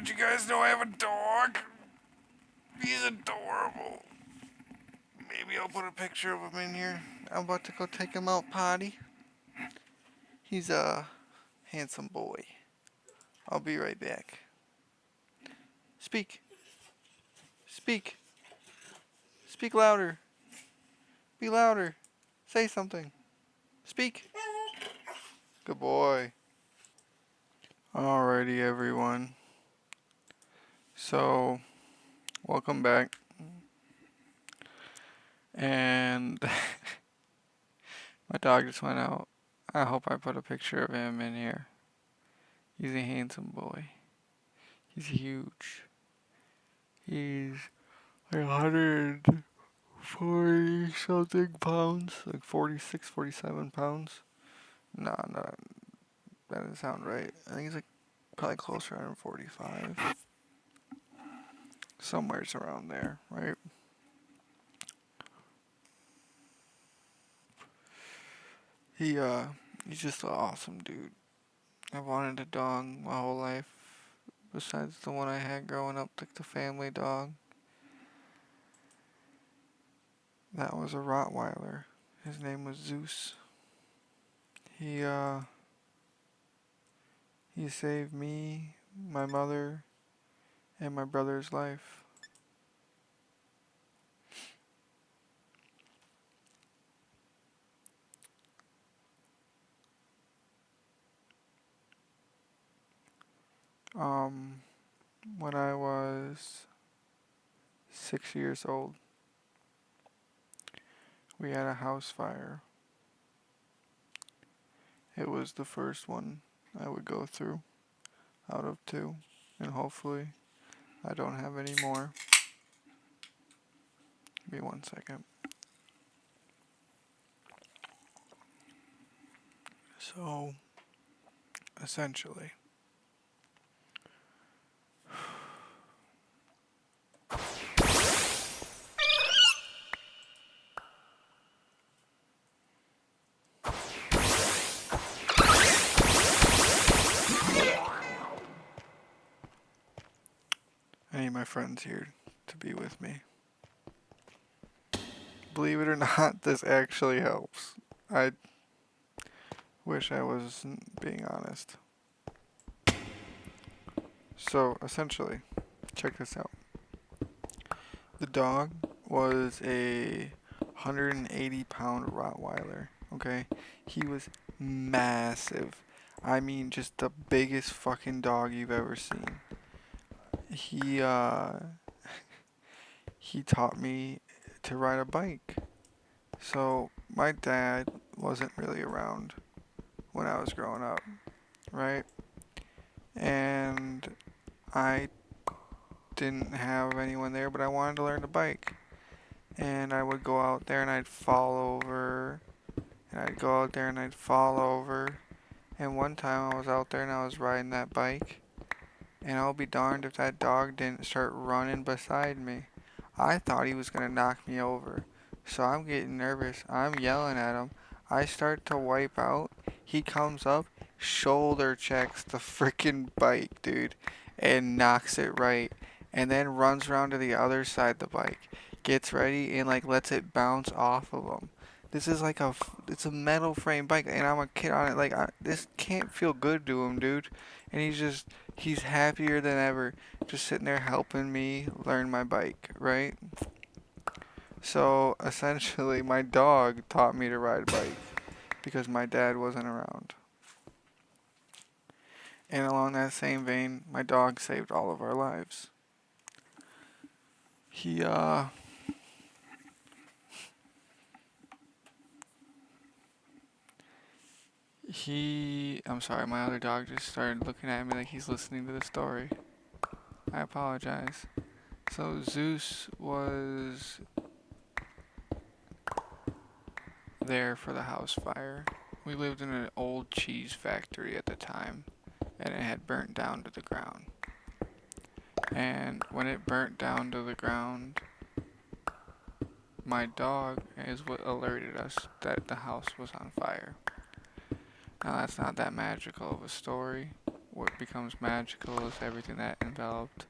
Did you guys know I have a dog? He's adorable. Maybe I'll put a picture of him in here. I'm about to go take him out potty. He's a handsome boy. I'll be right back. Speak. Speak. Speak louder. Be louder. Say something. Speak. Good boy. Alrighty, everyone. So, welcome back. And my dog just went out. I hope I put a picture of him in here. He's a handsome boy. He's huge. He's like 140 something pounds. Like 46, 47 pounds. Nah, that doesn't sound right. I think he's like probably closer to 145. Somewhere's around there, right? He's just an awesome dude. I've wanted a dog my whole life. Besides the one I had growing up, like the family dog. That was a Rottweiler. His name was Zeus. He he saved me, my mother, and my brother's life. Um, when I was 6 years old, we had a house fire. It was the first one I would go through out of two, and hopefully I don't have any more. Give me 1 second. So, essentially, I need my friends here to be with me. Believe it or not, this actually helps. I wish I wasn't being honest. So, essentially, check this out. The dog was a 180-pound Rottweiler, okay? He was massive. I mean, just the biggest fucking dog you've ever seen. He, he taught me to ride a bike. So, my dad wasn't really around when I was growing up, right? And I didn't have anyone there, but I wanted to learn to bike. And I would go out there and I'd fall over, and I'd go out there and I'd fall over. And one time I was out there and I was riding that bike, and I'll be darned if that dog didn't start running beside me. I thought he was gonna knock me over. So I'm getting nervous. I'm yelling at him. I start to wipe out. He comes up, shoulder checks the freaking bike, dude, and knocks it right. And then runs around to the other side of the bike, gets ready, and like lets it bounce off of him. This is like it's a metal frame bike, and I'm a kid on it. Like, this can't feel good to him, dude. And he's happier than ever, just sitting there helping me learn my bike, right? So essentially, my dog taught me to ride a bike because my dad wasn't around. And along that same vein, my dog saved all of our lives. He, I'm sorry, my other dog just started looking at me like he's listening to the story. I apologize. So Zeus was there for the house fire. We lived in an old cheese factory at the time, and it had burnt down to the ground. And when it burnt down to the ground, my dog is what alerted us that the house was on fire. Now that's not that magical of a story. what becomes magical is everything that enveloped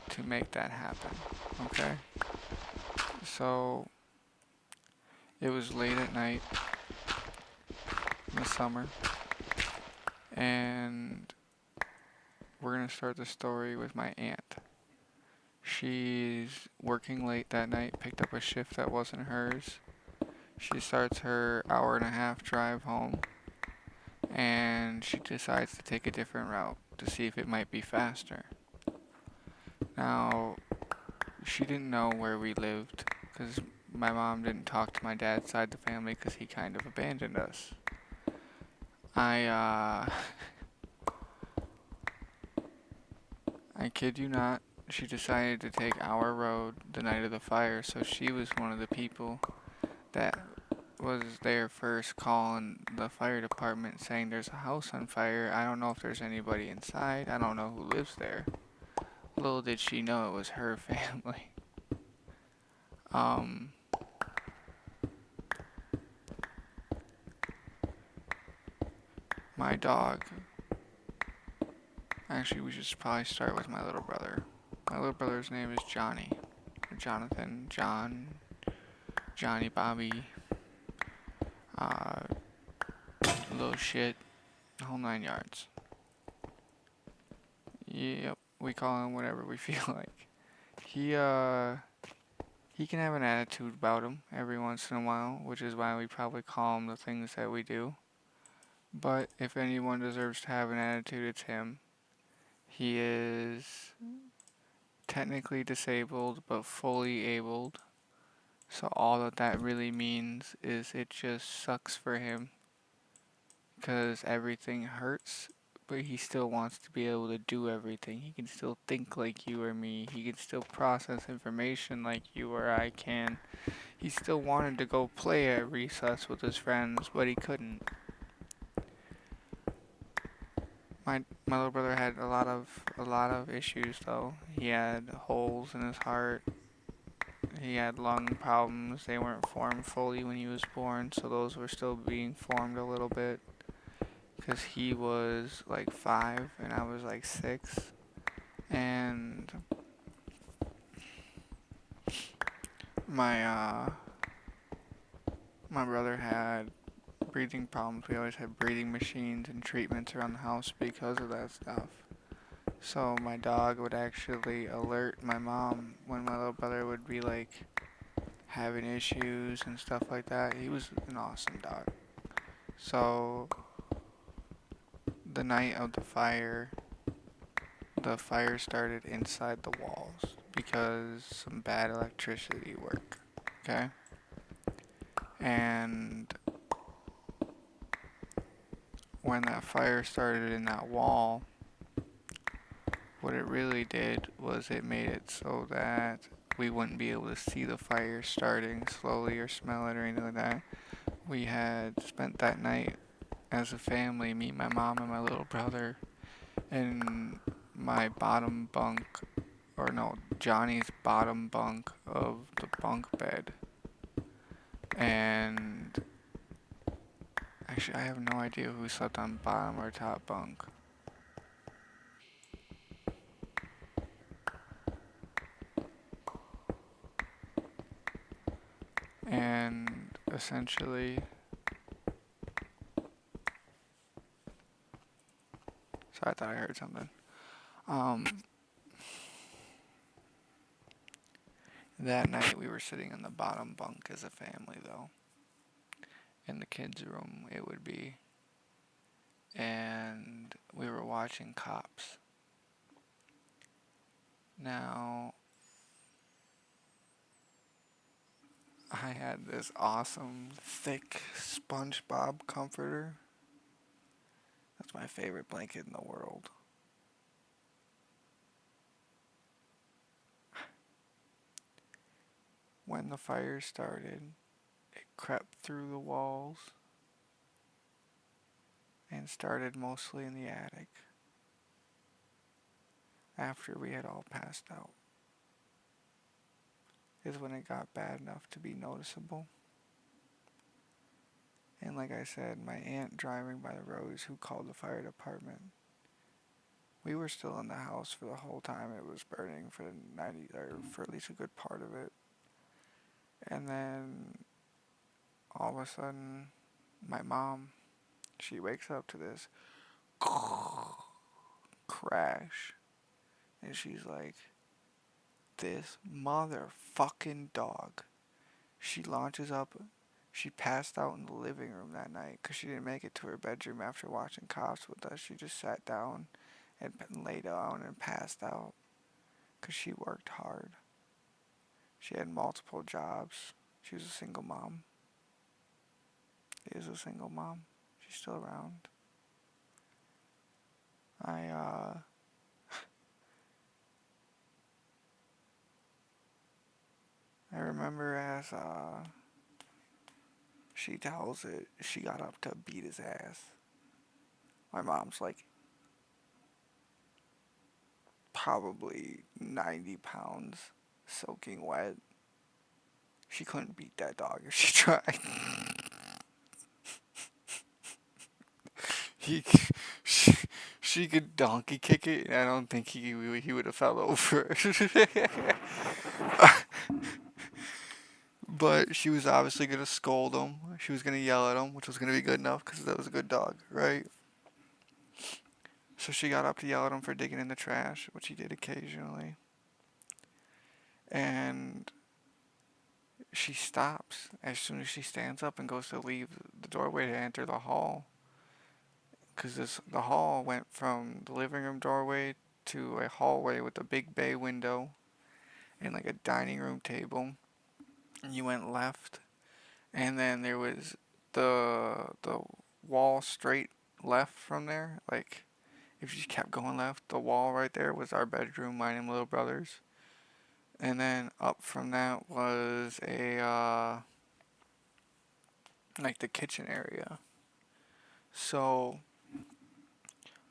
to make that happen. Okay? So, it was late at night in the summer, and we're gonna start the story with my aunt. She's working late that night, picked up a shift that wasn't hers. She starts her hour and a half drive home, and she decides to take a different route to see if it might be faster. Now, she didn't know where we lived because my mom didn't talk to my dad's side of the family because he kind of abandoned us. I, I kid you not, she decided to take our road the night of the fire, so she was one of the people that was there first calling the fire department saying there's a house on fire. I don't know if there's anybody inside. I don't know who lives there. Little did she know it was her family. Um, my dog. Actually, we should probably start with my little brother. My little brother's name is Johnny. Jonathan, John, Johnny, Bobby, uh, little shit, the whole 9 yards. Yep, we call him whatever we feel like. He, uh, he can have an attitude about him every once in a while, which is why we probably call him the things that we do. But if anyone deserves to have an attitude, it's him. He is technically disabled, but fully abled. So all that that really means is it just sucks for him because everything hurts, but he still wants to be able to do everything. He can still think like you or me. He can still process information like you or I can. He still wanted to go play at recess with his friends, but he couldn't. My little brother had a lot of issues though. He had holes in his heart. He had lung problems. They weren't formed fully when he was born, so those were still being formed a little bit. Because he was like 5 and I was like 6. And my my brother had breathing problems. We always had breathing machines and treatments around the house because of that stuff. So my dog would actually alert my mom when my little brother would be like having issues and stuff like that. He was an awesome dog. So the night of the fire started inside the walls because some bad electricity work. Okay? And when that fire started in that wall, what it really did was it made it so that we wouldn't be able to see the fire starting slowly or smell it or anything like that. We had spent that night as a family, me, my mom, and my little brother, in my bottom bunk, or no, Johnny's bottom bunk of the bunk bed. And actually, I have no idea who slept on bottom or top bunk. And essentially, sorry, I thought I heard something. Um, that night we were sitting in the bottom bunk as a family, though. In the kids' room, it would be. And we were watching Cops. Now, I had this awesome, thick SpongeBob comforter. That's my favorite blanket in the world. When the fire started, it crept through the walls and started mostly in the attic after we had all passed out. Is when it got bad enough to be noticeable. And like I said, my aunt driving by the road is who called the fire department. We were still in the house for the whole time it was burning for the 90 or for at least a good part of it. And then all of a sudden, my mom, she wakes up to this crash, and she's like, "This motherfucking dog." She launches up. She passed out in the living room that night because she didn't make it to her bedroom after watching Cops with us. She just sat down and lay down and passed out because she worked hard. She had multiple jobs. She was a single mom. Is a single mom. She's still around. I I remember as she tells it, she got up to beat his ass. My mom's like probably 90 pounds, soaking wet. She couldn't beat that dog if she tried. he, she, she could donkey kick it, and I don't think he would have fell over. But she was obviously gonna scold him. She was gonna yell at him, which was gonna be good enough because that was a good dog, right? So she got up to yell at him for digging in the trash, which he did occasionally. And she stops as soon as she stands up and goes to leave the doorway to enter the hall. Because the hall went from the living room doorway to a hallway with a big bay window and like a dining room table. And you went left, and then there was the wall straight left from there. Like if you just kept going left, the wall right there was our bedroom, mine and my little brother's. And then up from that was a like the kitchen area. So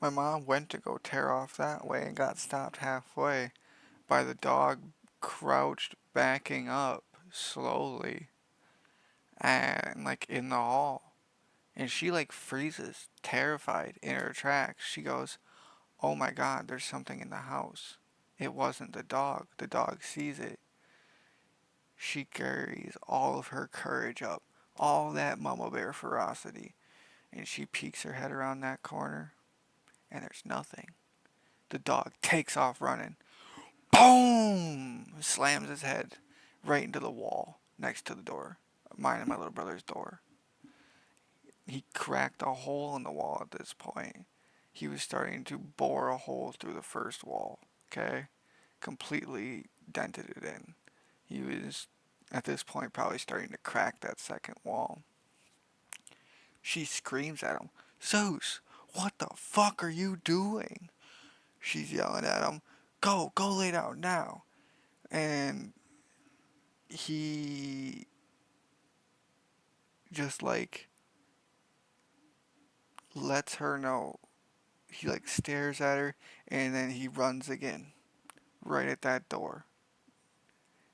my mom went to go tear off that way and got stopped halfway by the dog crouched backing up slowly and like in the hall. And she like freezes, terrified in her tracks. She goes, "Oh my god, there's something in the house." It wasn't the dog. The dog sees it. She carries all of her courage up, all that mama bear ferocity, and she peeks her head around that corner, and there's nothing. The dog takes off running. Boom! Slams his head right into the wall next to the door. Mine and my little brother's door. He cracked a hole in the wall at this point. He was starting to bore a hole through the first wall, okay? Completely dented it in. He was, at this point, probably starting to crack that second wall. She screams at him, "Zeus, what the fuck are you doing?" She's yelling at him, go lay down now." And he just like lets her know. He like stares at her and then he runs again right at that door.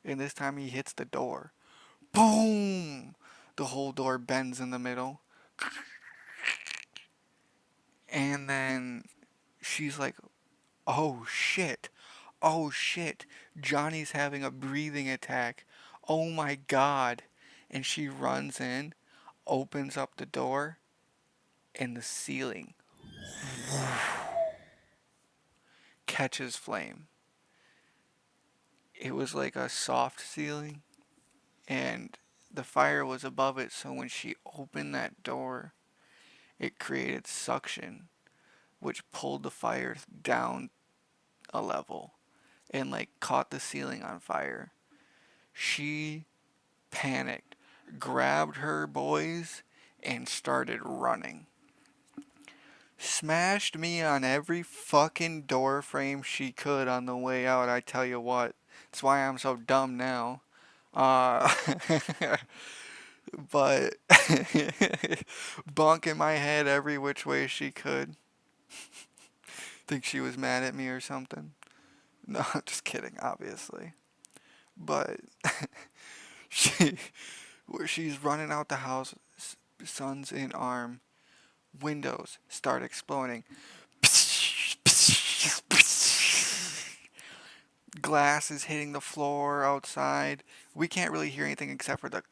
And this time he hits the door. Boom! The whole door bends in the middle. And then she's like, "Oh shit. Oh shit. Johnny's having a breathing attack. Oh my god." And she runs in, opens up the door, and the ceiling catches flame. It was like a soft ceiling, and the fire was above it, so when she opened that door, it created suction, which pulled the fire down a level and like caught the ceiling on fire. She panicked, grabbed her boys, and started running. Smashed me on every fucking door frame she could on the way out, I tell you what. That's why I'm so dumb now. Uh, but bonking my head every which way she could. Think she was mad at me or something? No, just kidding, obviously. But she, where she's running out the house, son's in arm, windows start exploding. glass is hitting the floor outside. We can't really hear anything except for the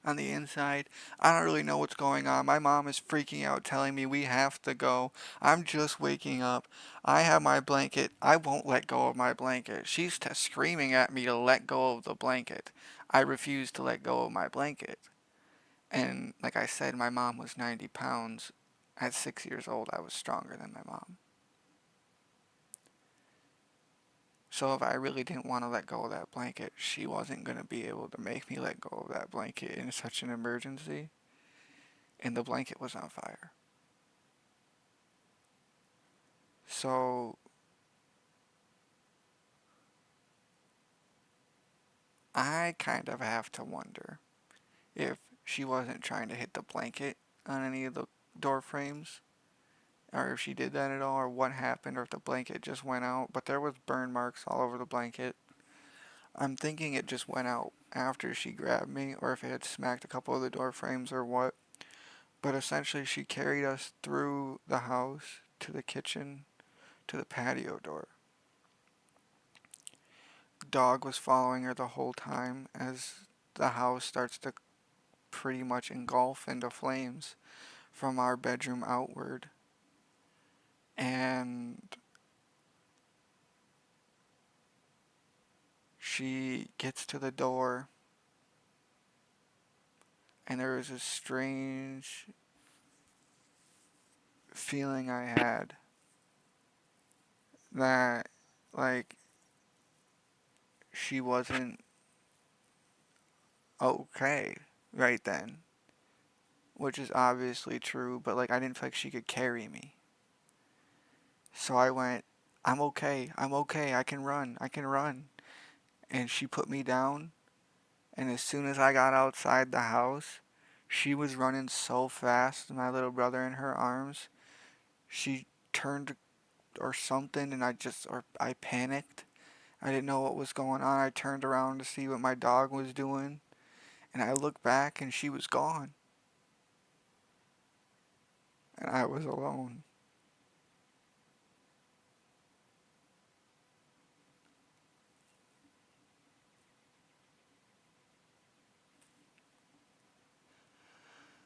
on the inside. I don't really know what's going on. My mom is freaking out, telling me we have to go. I'm just waking up. I have my blanket. I won't let go of my blanket. She's screaming at me to let go of the blanket. I refuse to let go of my blanket. And like I said, my mom was 90 pounds. At 6 years old, I was stronger than my mom. So if I really didn't want to let go of that blanket, she wasn't going to be able to make me let go of that blanket in such an emergency. And the blanket was on fire. So I kind of have to wonder if she wasn't trying to hit the blanket on any of the door frames, or if she did that at all, or what happened, or if the blanket just went out. But there was burn marks all over the blanket. I'm thinking it just went out after she grabbed me, or if it had smacked a couple of the door frames or what. But essentially, she carried us through the house to the kitchen to the patio door. Dog was following her the whole time as the house starts to pretty much engulf into flames from our bedroom outward. And she gets to the door, and there was a strange feeling I had that, like, she wasn't okay right then, which is obviously true, but like, I didn't feel like she could carry me. So I went, I'm okay, I can run, I can run. And she put me down, and as soon as I got outside the house, she was running so fast, my little brother in her arms. She turned or something, and I panicked. I didn't know what was going on. I turned around to see what my dog was doing, and I looked back, and she was gone, and I was alone.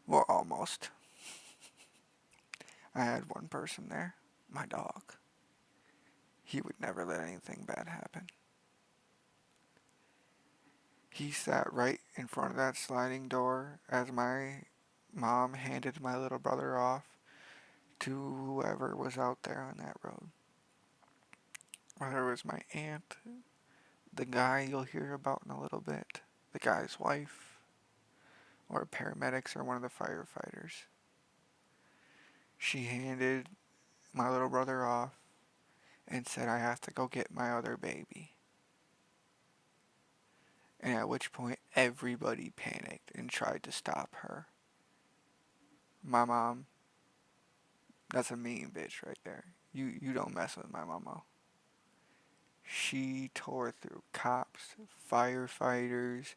Well, almost. I had one person there, my dog. He would never let anything bad happen. He sat right in front of that sliding door as my mom handed my little brother off to whoever was out there on that road. Whether it was my aunt, the guy you'll hear about in a little bit, the guy's wife, or paramedics or one of the firefighters. She handed my little brother off and said, I have to go get my other baby. And at which point everybody panicked and tried to stop her. My mom, that's a mean bitch right there. You don't mess with my mama. She tore through cops, firefighters,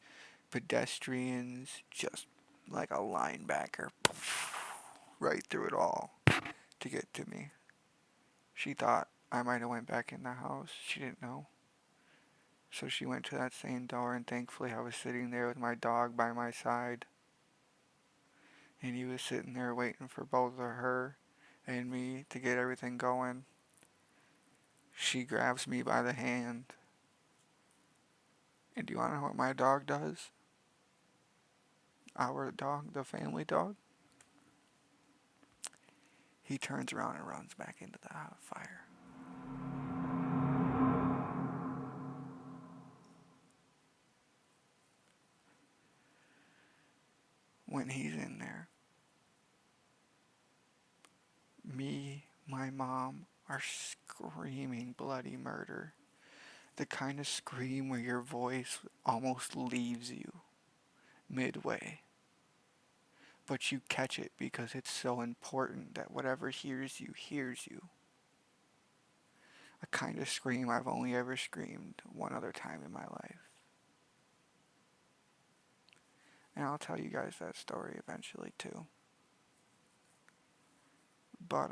pedestrians, just like a linebacker, right through it all to get to me. She thought I might have went back in the house. She didn't know. So she went to that same door, and thankfully I was sitting there with my dog by my side. And he was sitting there waiting for both of her and me to get everything going. She grabs me by the hand. And do you want to know what my dog does? Our dog, the family dog? He turns around and runs back into the fire. When he's in there, me, my mom are screaming bloody murder. The kind of scream where your voice almost leaves you midway. But you catch it because it's so important that whatever hears you. A kind of scream I've only ever screamed one other time in my life. And I'll tell you guys that story eventually too. But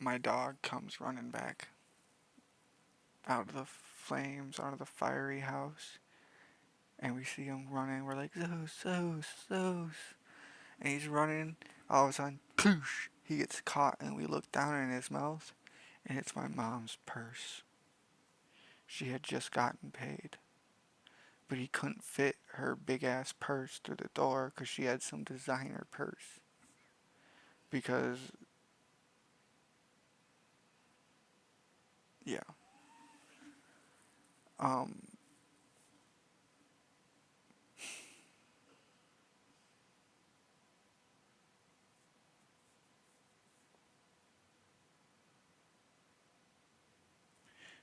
my dog comes running back out of the flames, out of the fiery house, and we see him running. We're like, Zeus, Zeus, Zeus. And he's running. All of a sudden, poosh, he gets caught, and we look down in his mouth, and it's my mom's purse. She had just gotten paid. But he couldn't fit her big ass purse through the door because she had some designer purse. Because, yeah. Um,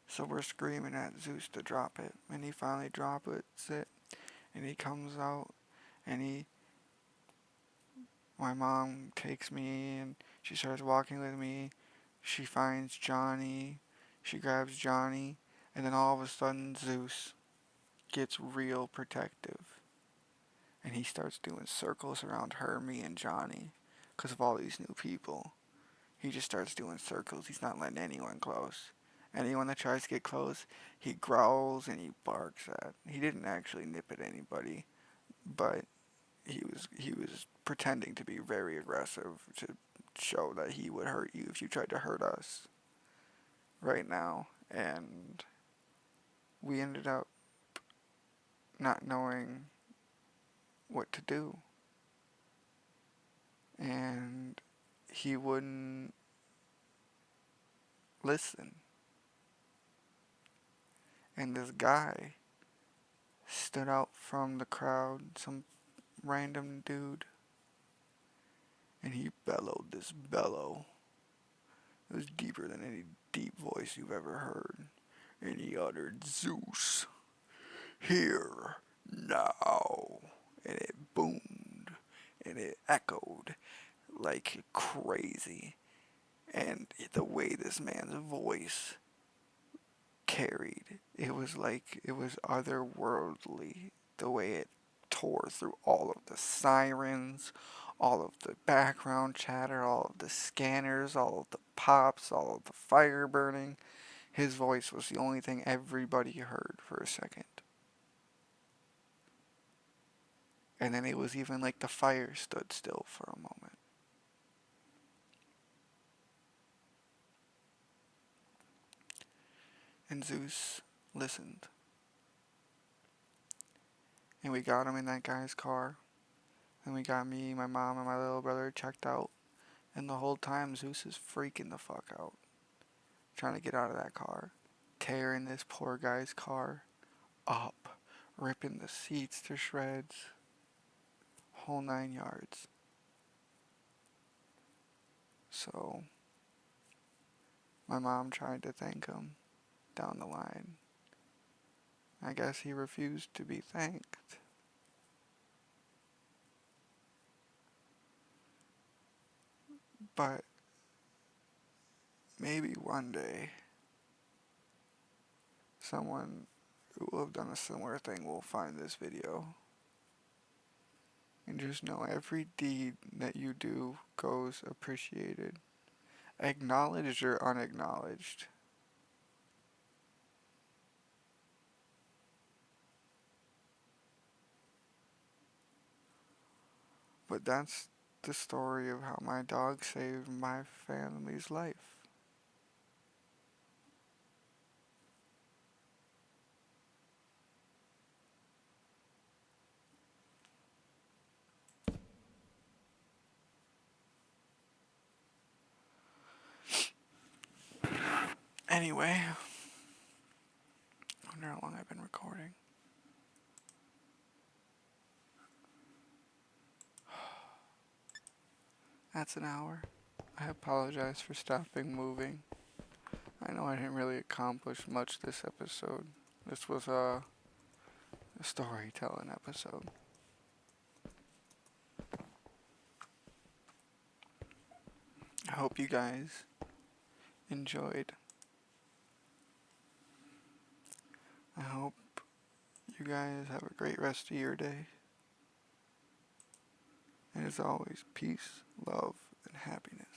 so we're screaming at Zeus to drop it, and he finally drops it, and he comes out, and my mom takes me, and she starts walking with me. She finds Johnny, she grabs Johnny, and then all of a sudden Zeus gets real protective, and he starts doing circles around her, me, and Johnny, because of all these new people. He just starts doing circles. He's not letting anyone close. Anyone that tries to get close, he growls and he barks at. He didn't actually nip at anybody, but he was pretending to be very aggressive to show that he would hurt you if you tried to hurt us right now. And we ended up not knowing what to do. And he wouldn't listen. And this guy stood out from the crowd, some random dude, and he bellowed this bellow. It was deeper than any deep voice you've ever heard. And he uttered, Zeus, here, now. And it boomed, and it echoed like crazy. And the way this man's voice carried, it was like it was otherworldly. The way it tore through all of the sirens, all of the background chatter, all of the scanners, all of the pops, all of the fire burning. His voice was the only thing everybody heard for a second. And then it was even like the fire stood still for a moment. And Zeus listened. And we got him in that guy's car. And we got me, my mom, and my little brother checked out. And the whole time, Zeus is freaking the fuck out, trying to get out of that car, tearing this poor guy's car up, ripping the seats to shreds, whole 9 yards. So, my mom tried to thank him down the line. I guess he refused to be thanked. But maybe one day, someone who will have done a similar thing will find this video. And just know every deed that you do goes appreciated, acknowledged or unacknowledged. But that's the story of how my dog saved my family's life. Anyway, I wonder how long I've been recording. That's an hour. I apologize for stopping moving. I know I didn't really accomplish much this episode. This was a storytelling episode. I hope you guys enjoyed. I hope you guys have a great rest of your day. And as always, peace, love, and happiness.